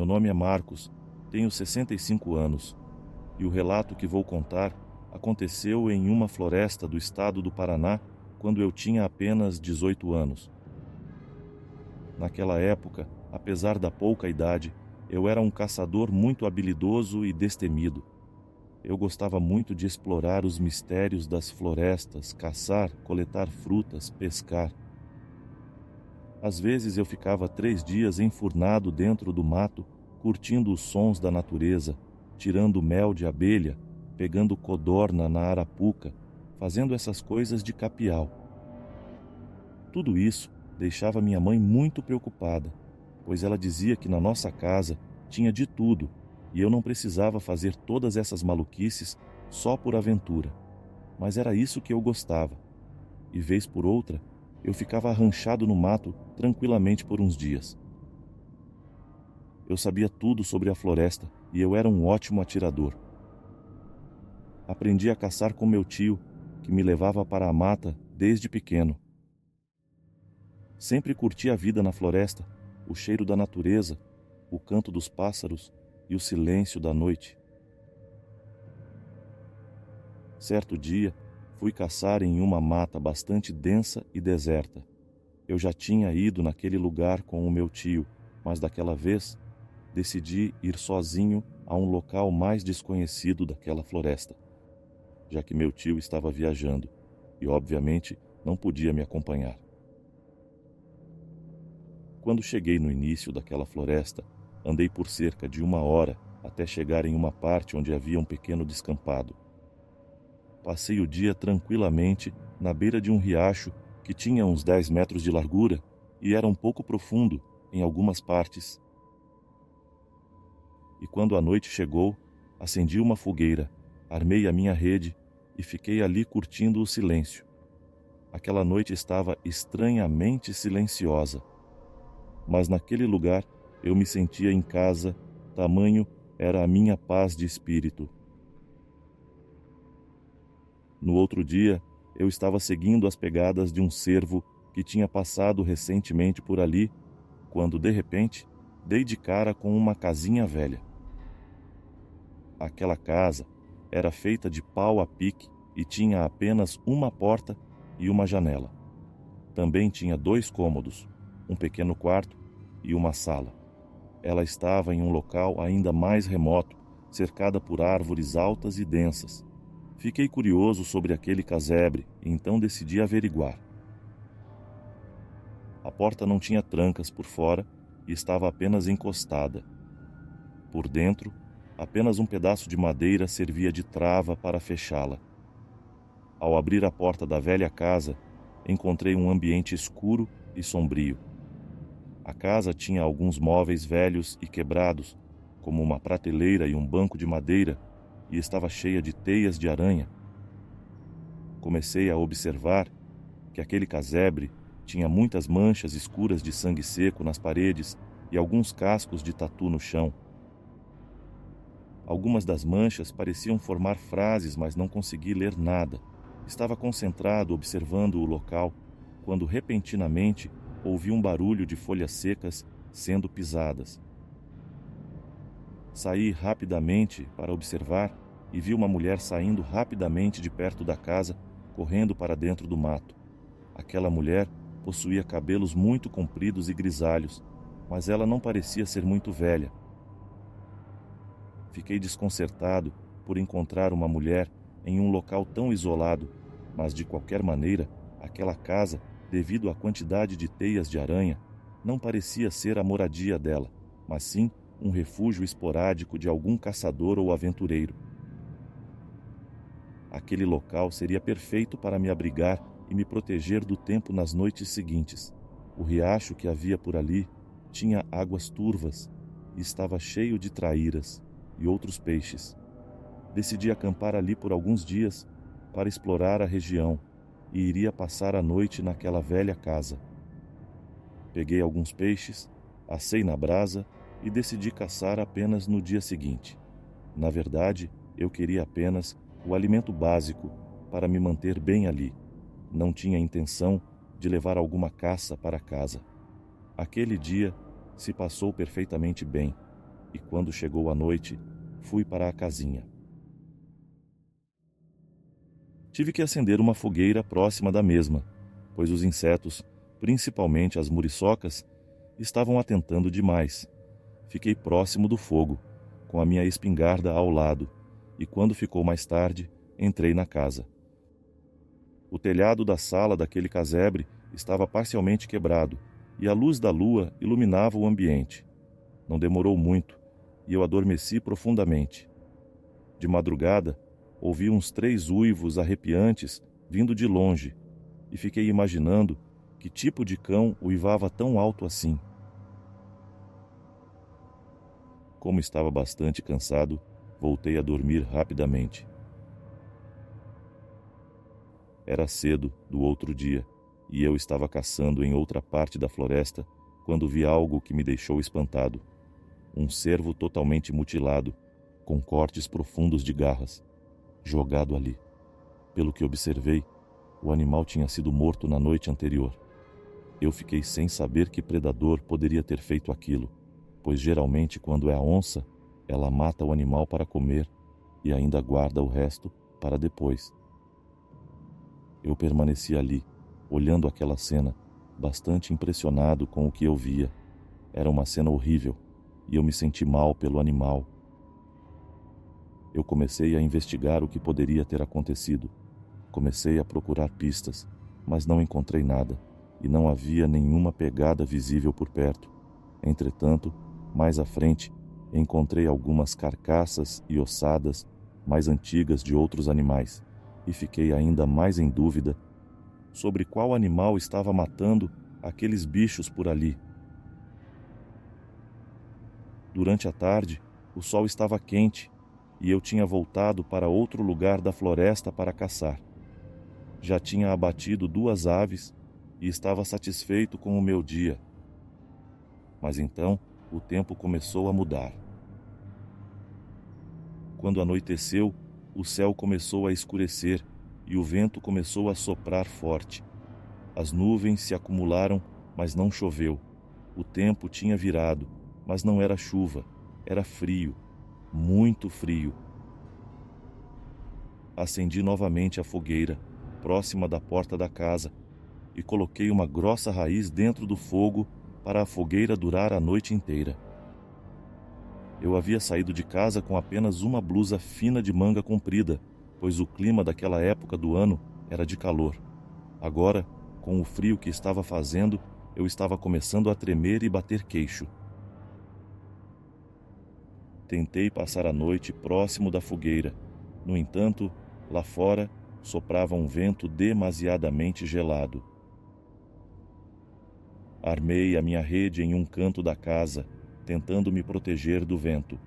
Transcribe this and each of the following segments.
Meu nome é Marcos, tenho 65 anos e o relato que vou contar aconteceu em uma floresta do estado do Paraná quando eu tinha apenas 18 anos. Naquela época, apesar da pouca idade, eu era um caçador muito habilidoso e destemido. Eu gostava muito de explorar os mistérios das florestas, caçar, coletar frutas, pescar. Às vezes eu ficava 3 dias enfurnado dentro do mato, curtindo os sons da natureza, tirando mel de abelha, pegando codorna na arapuca, fazendo essas coisas de capial. Tudo isso deixava minha mãe muito preocupada, pois ela dizia que na nossa casa tinha de tudo e eu não precisava fazer todas essas maluquices só por aventura. Mas era isso que eu gostava. E vez por outra, eu ficava arranchado no mato tranquilamente por uns dias. Eu sabia tudo sobre a floresta e eu era um ótimo atirador. Aprendi a caçar com meu tio, que me levava para a mata desde pequeno. Sempre curti a vida na floresta, o cheiro da natureza, o canto dos pássaros e o silêncio da noite. Certo dia, fui caçar em uma mata bastante densa e deserta. Eu já tinha ido naquele lugar com o meu tio, mas daquela vez decidi ir sozinho a um local mais desconhecido daquela floresta, já que meu tio estava viajando e, obviamente, não podia me acompanhar. Quando cheguei no início daquela floresta, andei por cerca de 1 hora até chegar em uma parte onde havia um pequeno descampado. Passei o dia tranquilamente na beira de um riacho que tinha uns 10 metros de largura e era um pouco profundo em algumas partes. E quando a noite chegou, acendi uma fogueira, armei a minha rede e fiquei ali curtindo o silêncio. Aquela noite estava estranhamente silenciosa, mas naquele lugar eu me sentia em casa, tamanho era a minha paz de espírito. No outro dia, eu estava seguindo as pegadas de um cervo que tinha passado recentemente por ali, quando, de repente, dei de cara com uma casinha velha. Aquela casa era feita de pau a pique e tinha apenas uma porta e uma janela. Também tinha 2 cômodos, um pequeno quarto e uma sala. Ela estava em um local ainda mais remoto, cercada por árvores altas e densas. Fiquei curioso sobre aquele casebre e então decidi averiguar. A porta não tinha trancas por fora e estava apenas encostada. Por dentro, apenas um pedaço de madeira servia de trava para fechá-la. Ao abrir a porta da velha casa, encontrei um ambiente escuro e sombrio. A casa tinha alguns móveis velhos e quebrados, como uma prateleira e um banco de madeira, e estava cheia de teias de aranha. Comecei a observar que aquele casebre tinha muitas manchas escuras de sangue seco nas paredes e alguns cascos de tatu no chão. Algumas das manchas pareciam formar frases, mas não consegui ler nada. Estava concentrado observando o local, quando repentinamente ouvi um barulho de folhas secas sendo pisadas. Saí rapidamente para observar e vi uma mulher saindo rapidamente de perto da casa, correndo para dentro do mato. Aquela mulher possuía cabelos muito compridos e grisalhos, mas ela não parecia ser muito velha. Fiquei desconcertado por encontrar uma mulher em um local tão isolado, mas de qualquer maneira, aquela casa, devido à quantidade de teias de aranha, não parecia ser a moradia dela, mas sim um refúgio esporádico de algum caçador ou aventureiro. Aquele local seria perfeito para me abrigar e me proteger do tempo nas noites seguintes. O riacho que havia por ali tinha águas turvas e estava cheio de traíras e outros peixes. Decidi acampar ali por alguns dias para explorar a região e iria passar a noite naquela velha casa. Peguei alguns peixes, assei na brasa e decidi caçar apenas no dia seguinte. Na verdade, eu queria apenas o alimento básico para me manter bem ali. Não tinha intenção de levar alguma caça para casa. Aquele dia se passou perfeitamente bem. e quando chegou a noite, fui para a casinha. Tive que acender uma fogueira próxima da mesma, pois os insetos, principalmente as muriçocas, estavam atentando demais. Fiquei próximo do fogo, com a minha espingarda ao lado, e quando ficou mais tarde, entrei na casa. O telhado da sala daquele casebre estava parcialmente quebrado, e a luz da lua iluminava o ambiente. Não demorou muito, e eu adormeci profundamente. De madrugada, ouvi uns 3 uivos arrepiantes vindo de longe, e fiquei imaginando que tipo de cão uivava tão alto assim. Como estava bastante cansado, voltei a dormir rapidamente. Era cedo do outro dia, e eu estava caçando em outra parte da floresta quando vi algo que me deixou espantado. Um cervo totalmente mutilado, com cortes profundos de garras, jogado ali. Pelo que observei, o animal tinha sido morto na noite anterior. Eu fiquei sem saber que predador poderia ter feito aquilo, pois geralmente quando é a onça, ela mata o animal para comer e ainda guarda o resto para depois. Eu permaneci ali, olhando aquela cena, bastante impressionado com o que eu via. Era uma cena horrível, e eu me senti mal pelo animal. Eu comecei a investigar o que poderia ter acontecido. Comecei a procurar pistas, mas não encontrei nada, e não havia nenhuma pegada visível por perto. Entretanto, mais à frente, encontrei algumas carcaças e ossadas mais antigas de outros animais, e fiquei ainda mais em dúvida sobre qual animal estava matando aqueles bichos por ali. Durante a tarde, o sol estava quente e eu tinha voltado para outro lugar da floresta para caçar. Já tinha abatido 2 aves e estava satisfeito com o meu dia. Mas então o tempo começou a mudar. Quando anoiteceu, o céu começou a escurecer e o vento começou a soprar forte. As nuvens se acumularam, mas não choveu. O tempo tinha virado, mas não era chuva, era frio, muito frio. Acendi novamente a fogueira, próxima da porta da casa, e coloquei uma grossa raiz dentro do fogo para a fogueira durar a noite inteira. Eu havia saído de casa com apenas uma blusa fina de manga comprida, pois o clima daquela época do ano era de calor. Agora, com o frio que estava fazendo, eu estava começando a tremer e bater queixo. Tentei passar a noite próximo da fogueira. No entanto, lá fora, soprava um vento demasiadamente gelado. Armei a minha rede em um canto da casa, tentando me proteger do vento.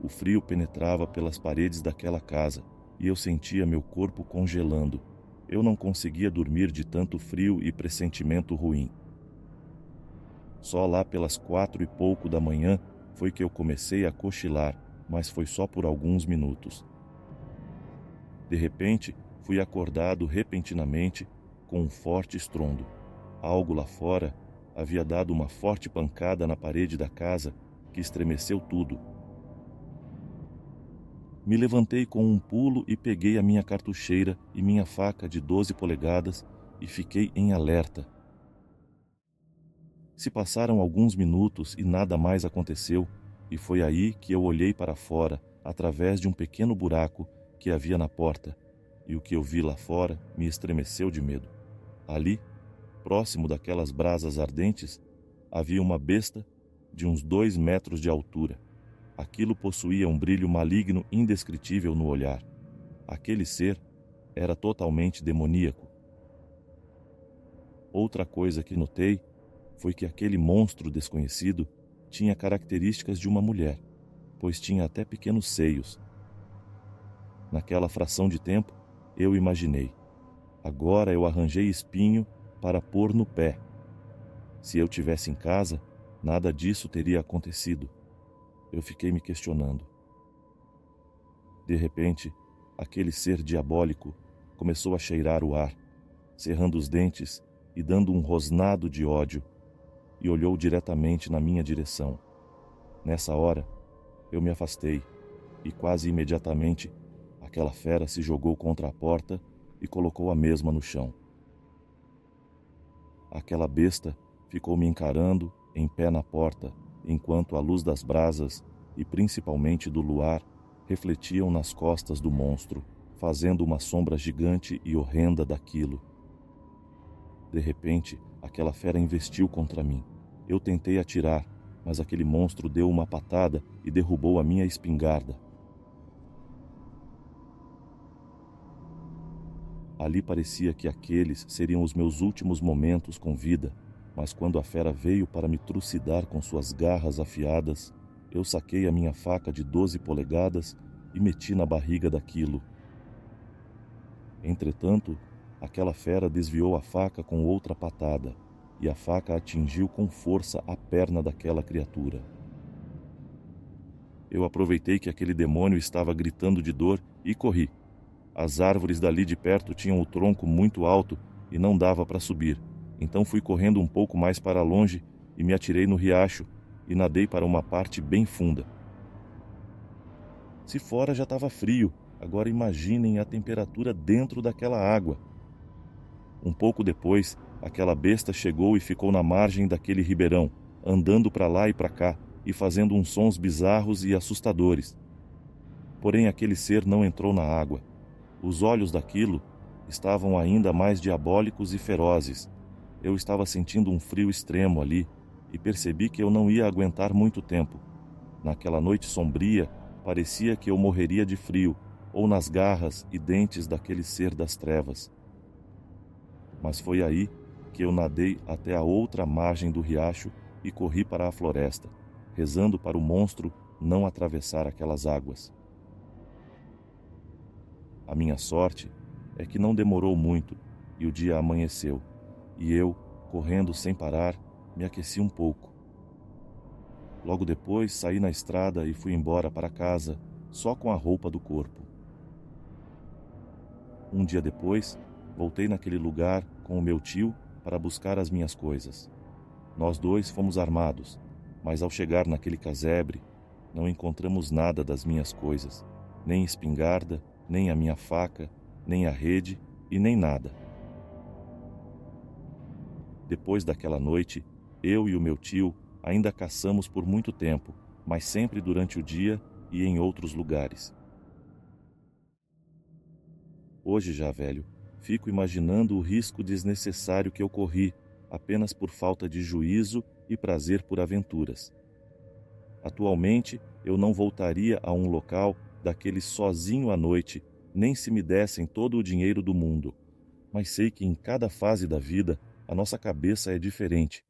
O frio penetrava pelas paredes daquela casa e eu sentia meu corpo congelando. Eu não conseguia dormir de tanto frio e pressentimento ruim. Só lá pelas 4 e pouco da manhã foi que eu comecei a cochilar, mas foi só por alguns minutos. De repente, fui acordado repentinamente com um forte estrondo. Algo lá fora havia dado uma forte pancada na parede da casa que estremeceu tudo. Me levantei com um pulo e peguei a minha cartucheira e minha faca de 12 polegadas e fiquei em alerta. Se passaram alguns minutos e nada mais aconteceu, e foi aí que eu olhei para fora, através de um pequeno buraco que havia na porta, e o que eu vi lá fora me estremeceu de medo. Ali, próximo daquelas brasas ardentes, havia uma besta de uns 2 metros de altura. Aquilo possuía um brilho maligno indescritível no olhar. Aquele ser era totalmente demoníaco. Outra coisa que notei foi que aquele monstro desconhecido tinha características de uma mulher, pois tinha até pequenos seios. Naquela fração de tempo, eu imaginei: agora eu arranjei espinho para pôr no pé. Se eu tivesse em casa, nada disso teria acontecido. Eu fiquei me questionando. De repente, aquele ser diabólico começou a cheirar o ar, cerrando os dentes e dando um rosnado de ódio, e olhou diretamente na minha direção. Nessa hora, eu me afastei e quase imediatamente aquela fera se jogou contra a porta e colocou a mesma no chão. Aquela besta ficou me encarando em pé na porta, enquanto a luz das brasas e principalmente do luar refletiam nas costas do monstro, fazendo uma sombra gigante e horrenda daquilo. De repente, aquela fera investiu contra mim. Eu tentei atirar, mas aquele monstro deu uma patada e derrubou a minha espingarda. Ali parecia que aqueles seriam os meus últimos momentos com vida, mas quando a fera veio para me trucidar com suas garras afiadas, eu saquei a minha faca de 12 polegadas e meti na barriga daquilo. Entretanto, aquela fera desviou a faca com outra patada, e a faca atingiu com força a perna daquela criatura. Eu aproveitei que aquele demônio estava gritando de dor e corri. As árvores dali de perto tinham o tronco muito alto e não dava para subir, então fui correndo um pouco mais para longe e me atirei no riacho e nadei para uma parte bem funda. Se fora já estava frio, agora imaginem a temperatura dentro daquela água. Um pouco depois, aquela besta chegou e ficou na margem daquele ribeirão, andando para lá e para cá e fazendo uns sons bizarros e assustadores. Porém, aquele ser não entrou na água. Os olhos daquilo estavam ainda mais diabólicos e ferozes. Eu estava sentindo um frio extremo ali e percebi que eu não ia aguentar muito tempo. Naquela noite sombria, parecia que eu morreria de frio ou nas garras e dentes daquele ser das trevas. Mas foi aí que eu nadei até a outra margem do riacho e corri para a floresta, rezando para o monstro não atravessar aquelas águas. A minha sorte é que não demorou muito e o dia amanheceu, e eu, correndo sem parar, me aqueci um pouco. Logo depois saí na estrada e fui embora para casa, só com a roupa do corpo. Um dia depois, voltei naquele lugar com o meu tio para buscar as minhas coisas. Nós dois fomos armados, mas ao chegar naquele casebre, não encontramos nada das minhas coisas, nem espingarda, nem a minha faca, nem a rede e nem nada. Depois daquela noite, eu e o meu tio ainda caçamos por muito tempo, mas sempre durante o dia e em outros lugares. Hoje já velho, fico imaginando o risco desnecessário que eu corri apenas por falta de juízo e prazer por aventuras. Atualmente, eu não voltaria a um local daquele sozinho à noite, nem se me dessem todo o dinheiro do mundo. Mas sei que em cada fase da vida, a nossa cabeça é diferente